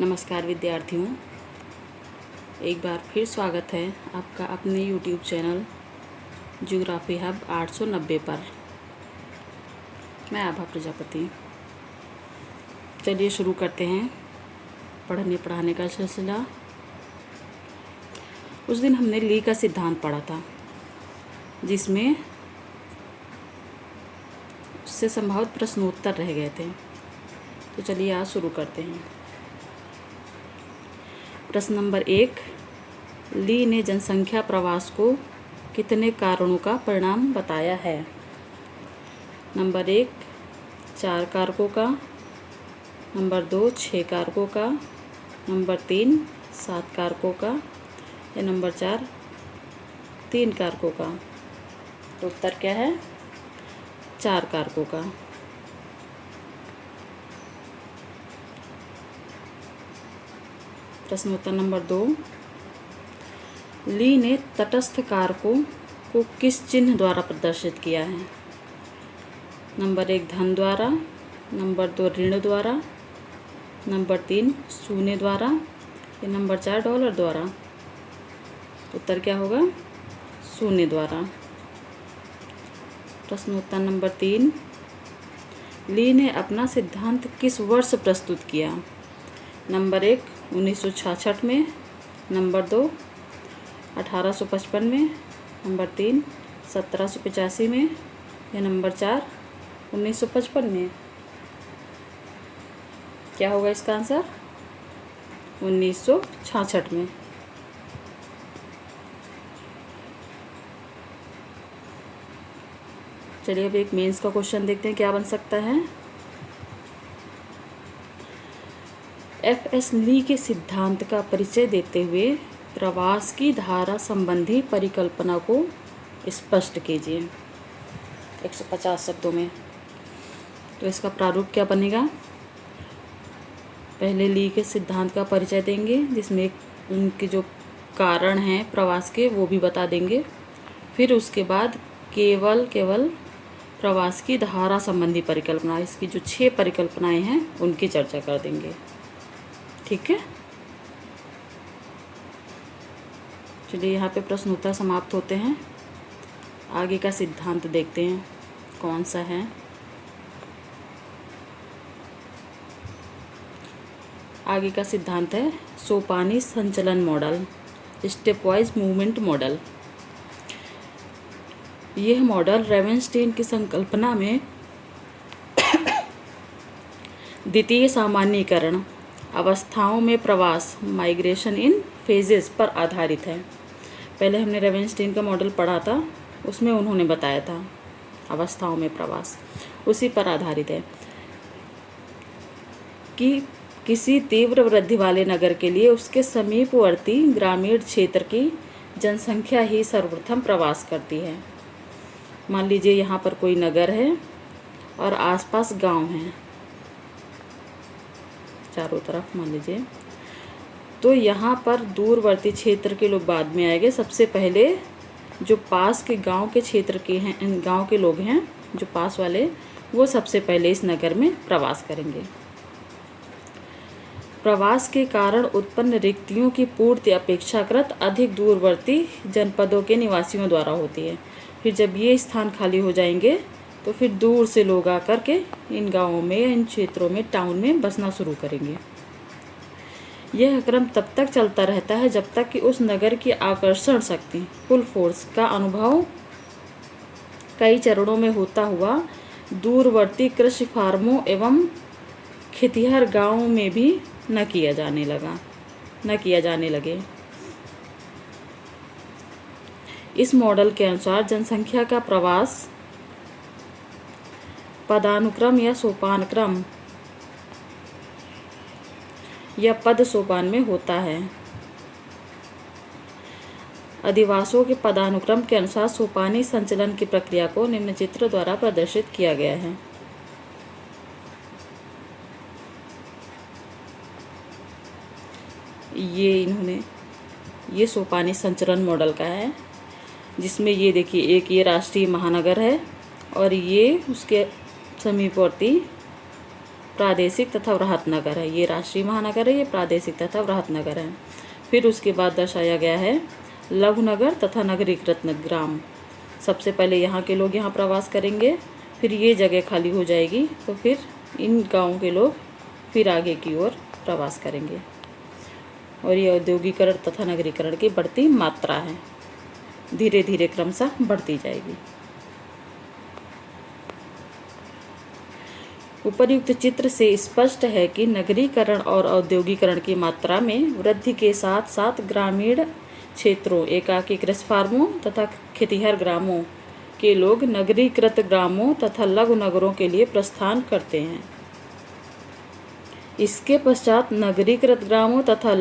नमस्कार विद्यार्थियों, एक बार फिर स्वागत है आपका अपने YouTube चैनल ज्योग्राफी हब 890 पर। मैं आभा प्रजापति। चलिए शुरू करते हैं पढ़ने पढ़ाने का सिलसिला। उस दिन हमने ली का सिद्धांत पढ़ा था, जिसमें उससे संभावित प्रश्नोत्तर रह गए थे। तो चलिए आज शुरू करते हैं। प्रश्न नंबर 1, ली ने जनसंख्या प्रवास को कितने कारणों का परिणाम बताया है? नंबर 1 4 कारकों का, नंबर 2 6 कारकों का, नंबर 3 7 कारकों का, या नंबर 4 3 कारकों का। तो उत्तर क्या है? 4 कारकों का। प्रश्नोत्तर नंबर 2, ली ने तटस्थ कारकों को किस चिन्ह द्वारा प्रदर्शित किया है? नंबर 1 धन द्वारा, नंबर 2 ऋण द्वारा, नंबर 3 शून्य द्वारा, या नंबर 4 डॉलर द्वारा। उत्तर क्या होगा? शून्य द्वारा। प्रश्नोत्तर नंबर 3, ली ने अपना सिद्धांत किस वर्ष प्रस्तुत किया? नंबर 1 1966 में, नंबर 2 1855 में, नंबर 3 1785 में, या नंबर 4 1955 में। क्या होगा इसका आंसर? 1966 में। चलिए अब एक मेंस का क्वेश्चन देखते हैं क्या बन सकता है। एफ.एस. ली के सिद्धांत का परिचय देते हुए प्रवास की धारा संबंधी परिकल्पना को स्पष्ट कीजिए 150 शब्दों में। तो इसका प्रारूप क्या बनेगा? पहले ली के सिद्धांत का परिचय देंगे, जिसमें उनके जो कारण हैं प्रवास के वो भी बता देंगे। फिर उसके बाद केवल प्रवास की धारा संबंधी परिकल्पना, इसकी जो 6 परिकल्पनाएं हैं उनकी चर्चा कर देंगे। ठीक है, चलिए यहाँ पे प्रश्नोत्तर समाप्त होते हैं। आगे का सिद्धांत देखते हैं कौन सा है। आगे का सिद्धांत है सोपानी संचलन model, step wise movement model. यह मॉडल रेवेनस्टीन की संकल्पना में द्वितीय सामान्यीकरण अवस्थाओं में प्रवास, माइग्रेशन इन फेजेस पर आधारित है। पहले हमने रेवेनस्टीन का मॉडल पढ़ा था, उसमें उन्होंने बताया था अवस्थाओं में प्रवास, उसी पर आधारित है कि किसी तीव्र वृद्धि वाले नगर के लिए उसके समीपवर्ती ग्रामीण क्षेत्र की जनसंख्या ही सर्वप्रथम प्रवास करती है। मान लीजिए यहाँ पर कोई नगर है और आसपास गांव हैं चारों तरफ, मान लीजिए, तो यहाँ पर दूरवर्ती क्षेत्र के लोग बाद में आएंगे। सबसे पहले जो पास के गांव के क्षेत्र के हैं, गांव के लोग हैं जो पास वाले, वो सबसे पहले इस नगर में प्रवास करेंगे। प्रवास के कारण उत्पन्न रिक्तियों की पूर्ति अपेक्षाकृत अधिक दूरवर्ती जनपदों के निवासियों द्वारा होती है। फिर जब ये स्थान खाली हो जाएंगे तो फिर दूर से लोग आकर के इन गाँवों में, इन क्षेत्रों में, टाउन में बसना शुरू करेंगे। यह क्रम तब तक चलता रहता है जब तक कि उस नगर की आकर्षण शक्ति, पुल फोर्स का अनुभव कई चरणों में होता हुआ दूरवर्ती कृषि फार्मों एवं खेतिहर गाँवों में भी न किया जाने लगे। इस मॉडल के अनुसार जनसंख्या का प्रवास पदानुक्रम या सोपान क्रम या पद सोपान में होता है। अधिवासों के पदानुक्रम के अनुसार सोपानी संचलन की प्रक्रिया को निम्न चित्र द्वारा प्रदर्शित किया गया है। ये सोपानी संचलन मॉडल का है, जिसमें ये देखिए एक ये राष्ट्रीय महानगर है और ये उसके समीपवर्ती प्रादेशिक तथा वृहत नगर है। ये राष्ट्रीय महानगर है, ये प्रादेशिक तथा वृहत नगर है। फिर उसके बाद दर्शाया गया है लघु नगर तथा नगरीकृत ग्राम। सबसे पहले यहाँ के लोग यहाँ प्रवास करेंगे, फिर ये जगह खाली हो जाएगी तो फिर इन गाँवों के लोग फिर आगे की ओर प्रवास करेंगे। और ये औद्योगिकरण तथा नगरीकरण की बढ़ती मात्रा है, धीरे धीरे क्रमशः बढ़ती जाएगी। उपर्युक्त चित्र से स्पष्ट है कि नगरीकरण और औद्योगिकरण की मात्रा में वृद्धि के साथ साथ ग्रामीण क्षेत्रों, एकाकी कृषि फार्मों तथा खेतिहर ग्रामों के लोग नगरीकृत ग्रामों तथा लघु नगरों के लिए प्रस्थान करते हैं। इसके पश्चात नगरीकृत ग्रामों तथा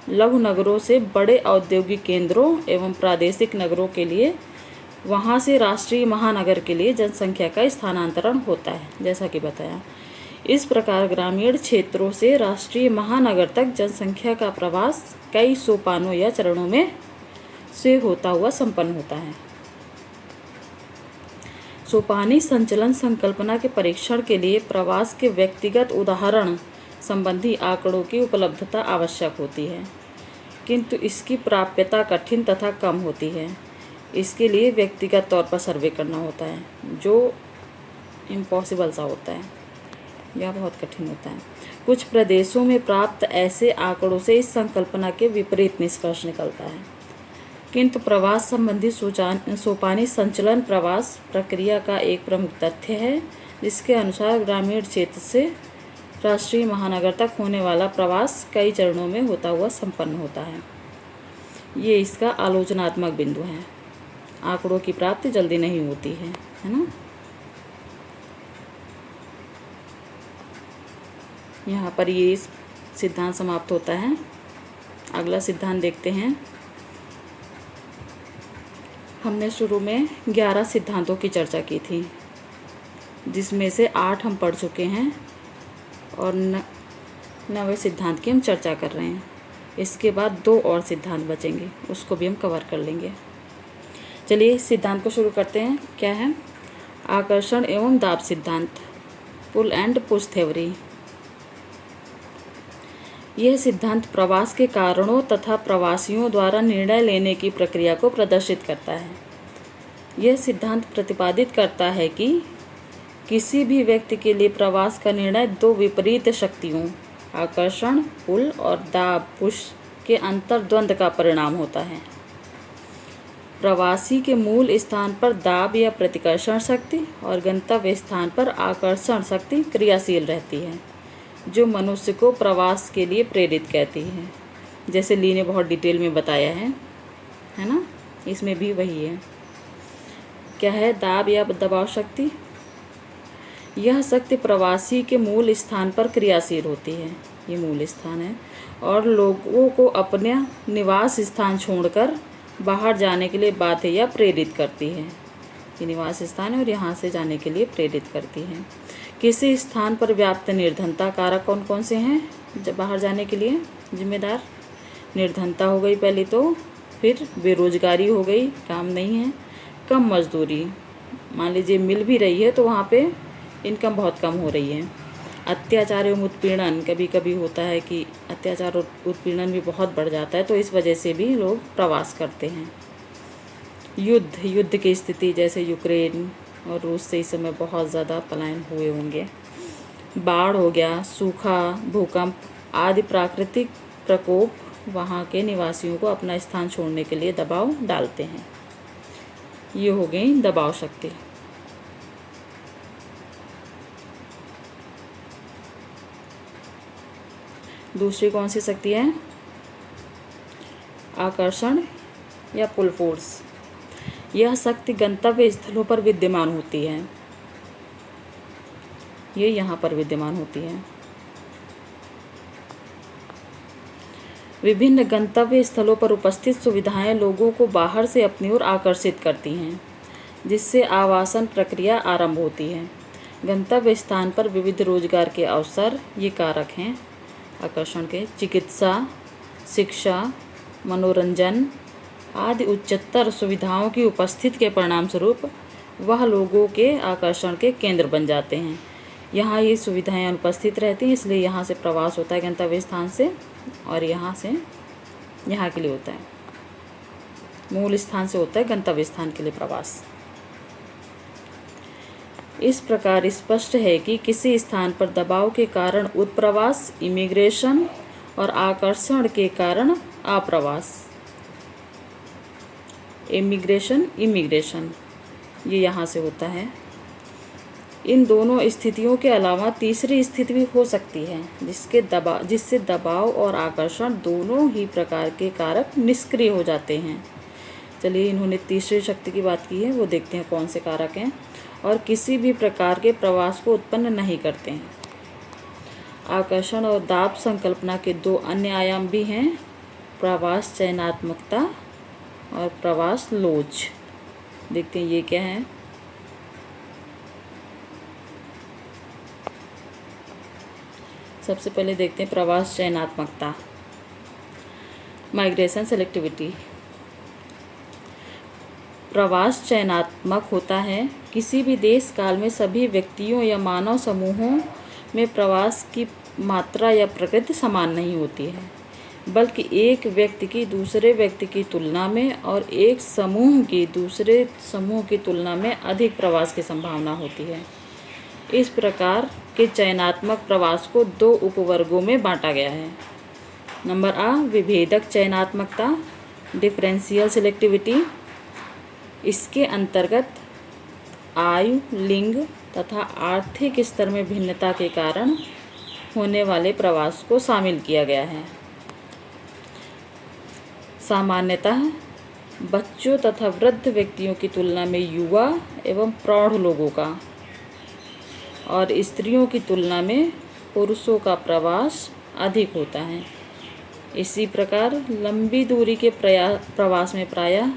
लघु नगरों से बड़े औद्योगिक केंद्रों एवं प्रादेशिक नगरों के लिए, वहाँ से राष्ट्रीय महानगर के लिए जनसंख्या का स्थानांतरण होता है, जैसा कि बताया। इस प्रकार ग्रामीण क्षेत्रों से राष्ट्रीय महानगर तक जनसंख्या का प्रवास कई सोपानों या चरणों में से होता हुआ संपन्न होता है। सोपानी संचलन संकल्पना के परीक्षण के लिए प्रवास के व्यक्तिगत उदाहरण संबंधी आंकड़ों की उपलब्धता आवश्यक होती है, किंतु इसकी प्राप्यता कठिन तथा कम होती है। इसके लिए व्यक्तिगत तौर पर सर्वे करना होता है, जो इम्पॉसिबल सा होता है या बहुत कठिन होता है। कुछ प्रदेशों में प्राप्त ऐसे आंकड़ों से इस संकल्पना के विपरीत निष्कर्ष निकलता है, किंतु प्रवास संबंधी सोपानी संचलन प्रवास प्रक्रिया का एक प्रमुख तथ्य है, जिसके अनुसार ग्रामीण क्षेत्र से राष्ट्रीय महानगर तक होने वाला प्रवास कई चरणों में होता हुआ संपन्न होता है। ये इसका आलोचनात्मक बिंदु है। आंकड़ों की प्राप्ति जल्दी नहीं होती है ना। यहाँ पर ये सिद्धांत समाप्त होता है। अगला सिद्धांत देखते हैं। हमने शुरू में 11 सिद्धांतों की चर्चा की थी, जिसमें से 8 हम पढ़ चुके हैं और 9वें सिद्धांत की हम चर्चा कर रहे हैं। इसके बाद 2 और सिद्धांत बचेंगे, उसको भी हम कवर कर लेंगे। चलिए सिद्धांत को शुरू करते हैं। क्या है? आकर्षण एवं दाब सिद्धांत, पुल एंड पुश थ्योरी। यह सिद्धांत प्रवास के कारणों तथा प्रवासियों द्वारा निर्णय लेने की प्रक्रिया को प्रदर्शित करता है। यह सिद्धांत प्रतिपादित करता है कि किसी भी व्यक्ति के लिए प्रवास का निर्णय 2 विपरीत शक्तियों, आकर्षण पुल और दाब पुश के अंतर्द्वंद का परिणाम होता है। प्रवासी के मूल स्थान पर दाब या प्रतिकर्षण शक्ति और गंतव्य स्थान पर आकर्षण शक्ति क्रियाशील रहती है, जो मनुष्य को प्रवास के लिए प्रेरित करती है। जैसे ली ने बहुत डिटेल में बताया है ना। इसमें भी वही है। क्या है? दाब या दबाव शक्ति। यह शक्ति प्रवासी के मूल स्थान पर क्रियाशील होती है, ये मूल स्थान है, और लोगों को अपने निवास स्थान छोड़कर बाहर जाने के लिए बाध्य या प्रेरित करती है। ये निवास स्थान है और यहाँ से जाने के लिए प्रेरित करती है। किसी स्थान पर व्याप्त निर्धनता कारक कौन कौन से हैं जब बाहर जाने के लिए जिम्मेदार? निर्धनता हो गई पहली, तो फिर बेरोजगारी हो गई, काम नहीं है, कम मजदूरी, मान लीजिए मिल भी रही है तो वहाँ पे इनकम बहुत कम हो रही है। अत्याचार एवं उत्पीड़न, कभी कभी होता है कि अत्याचार और उत्पीड़न भी बहुत बढ़ जाता है, तो इस वजह से भी लोग प्रवास करते हैं। युद्ध की स्थिति, जैसे यूक्रेन और रूस से इस समय बहुत ज़्यादा पलायन हुए होंगे। बाढ़ हो गया, सूखा, भूकंप आदि प्राकृतिक प्रकोप वहाँ के निवासियों को अपना स्थान छोड़ने के लिए दबाव डालते हैं। ये हो गई दबाव शक्ति। दूसरी कौन सी शक्ति है? आकर्षण या पुल फोर्स। यह शक्ति गंतव्य स्थलों पर विद्यमान होती है, ये यहाँ पर विद्यमान होती है। विभिन्न गंतव्य स्थलों पर उपस्थित सुविधाएं लोगों को बाहर से अपनी ओर आकर्षित करती हैं, जिससे आवासन प्रक्रिया आरंभ होती है। गंतव्य स्थान पर विविध रोजगार के अवसर, ये कारक हैं आकर्षण के। चिकित्सा, शिक्षा, मनोरंजन आदि उच्चतर सुविधाओं की उपस्थिति के परिणाम स्वरूप वह लोगों के आकर्षण के केंद्र बन जाते हैं। यहाँ ये सुविधाएं अनुपस्थित रहती हैं, इसलिए यहाँ से प्रवास होता है गंतव्य स्थान से, और यहाँ से यहाँ के लिए होता है, मूल स्थान से होता है गंतव्य स्थान के लिए प्रवास। इस प्रकार स्पष्ट है कि किसी स्थान पर दबाव के कारण उत्प्रवास इमिग्रेशन और आकर्षण के कारण आप्रवास इमिग्रेशन ये यहाँ से होता है। इन दोनों स्थितियों के अलावा तीसरी स्थिति भी हो सकती है जिससे दबाव और आकर्षण दोनों ही प्रकार के कारक निष्क्रिय हो जाते हैं। चलिए, इन्होंने तीसरी शक्ति की बात की है, वो देखते हैं कौन से कारक हैं, और किसी भी प्रकार के प्रवास को उत्पन्न नहीं करते हैं। आकर्षण और दाब संकल्पना के दो अन्य आयाम भी हैं, प्रवास चयनात्मकता और प्रवास लोच। देखते हैं ये क्या है। सबसे पहले देखते हैं प्रवास चयनात्मकता, माइग्रेशन सेलेक्टिविटी। प्रवास चयनात्मक होता है। किसी भी देश काल में सभी व्यक्तियों या मानव समूहों में प्रवास की मात्रा या प्रकृति समान नहीं होती है, बल्कि एक व्यक्ति की दूसरे व्यक्ति की तुलना में और एक समूह की दूसरे समूह की तुलना में अधिक प्रवास की संभावना होती है। इस प्रकार के चयनात्मक प्रवास को दो उपवर्गों में बांटा गया है। नंबर आ, विभेदक चयनात्मकता, डिफरेंशियल सिलेक्टिविटी। इसके अंतर्गत आयु, लिंग तथा आर्थिक स्तर में भिन्नता के कारण होने वाले प्रवास को शामिल किया गया है। सामान्यतः बच्चों तथा वृद्ध व्यक्तियों की तुलना में युवा एवं प्रौढ़ लोगों का और स्त्रियों की तुलना में पुरुषों का प्रवास अधिक होता है। इसी प्रकार लंबी दूरी के प्रवास में प्रायः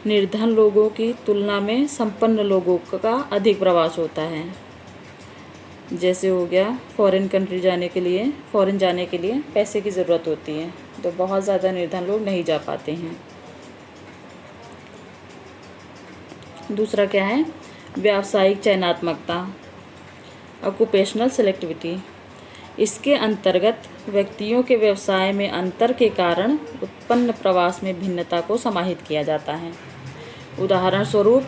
निर्धन लोगों की तुलना में संपन्न लोगों का अधिक प्रवास होता है। जैसे हो गया फॉरेन जाने के लिए पैसे की ज़रूरत होती है, तो बहुत ज़्यादा निर्धन लोग नहीं जा पाते हैं। दूसरा क्या है, व्यावसायिक चयनात्मकता, ऑक्यूपेशनल सेलेक्टिविटी। इसके अंतर्गत व्यक्तियों के व्यवसाय में अंतर के कारण उत्पन्न प्रवास में भिन्नता को समाहित किया जाता है। उदाहरण स्वरूप,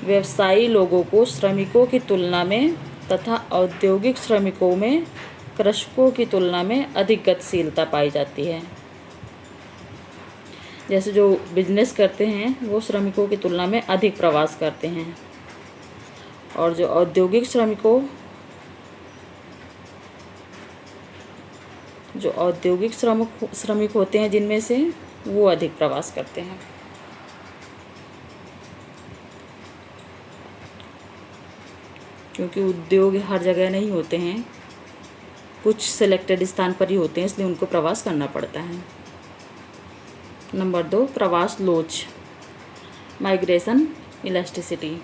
व्यवसायी लोगों को श्रमिकों की तुलना में तथा औद्योगिक श्रमिकों में कृषकों की तुलना में अधिक गतिशीलता पाई जाती है। जैसे जो बिजनेस करते हैं वो श्रमिकों की तुलना में अधिक प्रवास करते हैं, और जो औद्योगिक श्रमिक होते हैं जिनमें से वो अधिक प्रवास करते हैं। क्योंकि उद्योग हर जगह नहीं होते हैं, कुछ सिलेक्टेड स्थान पर ही होते हैं, इसलिए उनको प्रवास करना पड़ता है। नंबर 2, प्रवास लोच, माइग्रेशन इलास्टिसिटी।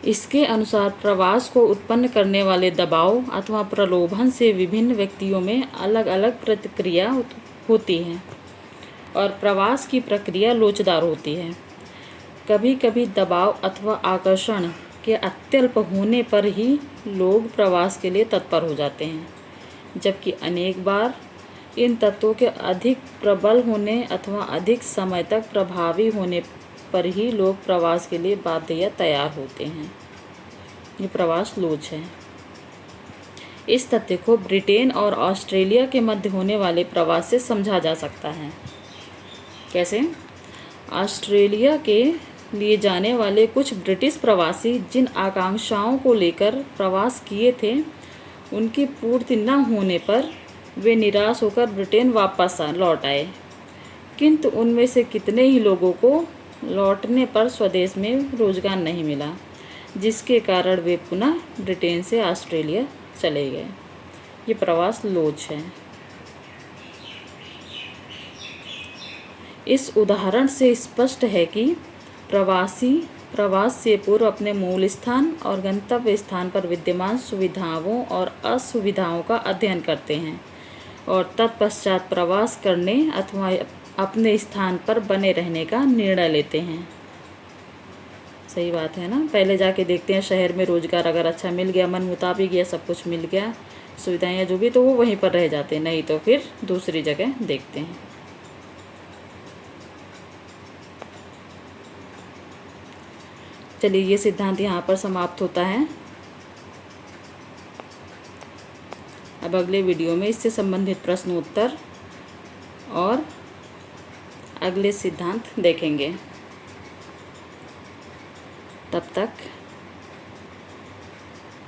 इसके अनुसार प्रवास को उत्पन्न करने वाले दबाव अथवा प्रलोभन से विभिन्न व्यक्तियों में अलग अलग प्रतिक्रिया होती है और प्रवास की प्रक्रिया लोचदार होती है। कभी कभी दबाव अथवा आकर्षण के अत्यल्प होने पर ही लोग प्रवास के लिए तत्पर हो जाते हैं, जबकि अनेक बार इन तत्वों के अधिक प्रबल होने अथवा अधिक समय तक प्रभावी होने पर ही लोग प्रवास के लिए बाध्य या तैयार होते हैं। ये प्रवास लोच है। इस तथ्य को ब्रिटेन और ऑस्ट्रेलिया के मध्य होने वाले प्रवास से समझा जा सकता है। कैसे? ऑस्ट्रेलिया के लिए जाने वाले कुछ ब्रिटिश प्रवासी जिन आकांक्षाओं को लेकर प्रवास किए थे, उनकी पूर्ति न होने पर वे निराश होकर ब्रिटेन वापस लौट आए, किंतु उनमें से कितने ही लोगों को लौटने पर स्वदेश में रोजगार नहीं मिला, जिसके कारण वे पुनः ब्रिटेन से ऑस्ट्रेलिया चले गए। ये प्रवास लोच है। इस उदाहरण से स्पष्ट है कि प्रवासी प्रवास से पूर्व अपने मूल स्थान और गंतव्य स्थान पर विद्यमान सुविधाओं और असुविधाओं का अध्ययन करते हैं और तत्पश्चात प्रवास करने अथवा अपने स्थान पर बने रहने का निर्णय लेते हैं। सही बात है ना। पहले जाके देखते हैं शहर में रोज़गार अगर अच्छा मिल गया, मन मुताबिक या सब कुछ मिल गया, सुविधाएं या जो भी, तो वो वहीं पर रह जाते हैं, नहीं तो फिर दूसरी जगह देखते हैं। चलिए, ये सिद्धांत यहाँ पर समाप्त होता है। अब अगले वीडियो में इससे संबंधित प्रश्न उत्तर और अगले सिद्धांत देखेंगे। तब तक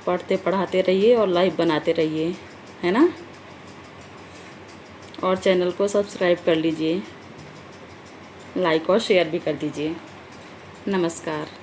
पढ़ते पढ़ाते रहिए और लाइव बनाते रहिए, है ना। और चैनल को सब्सक्राइब कर लीजिए, लाइक और शेयर भी कर दीजिए। नमस्कार।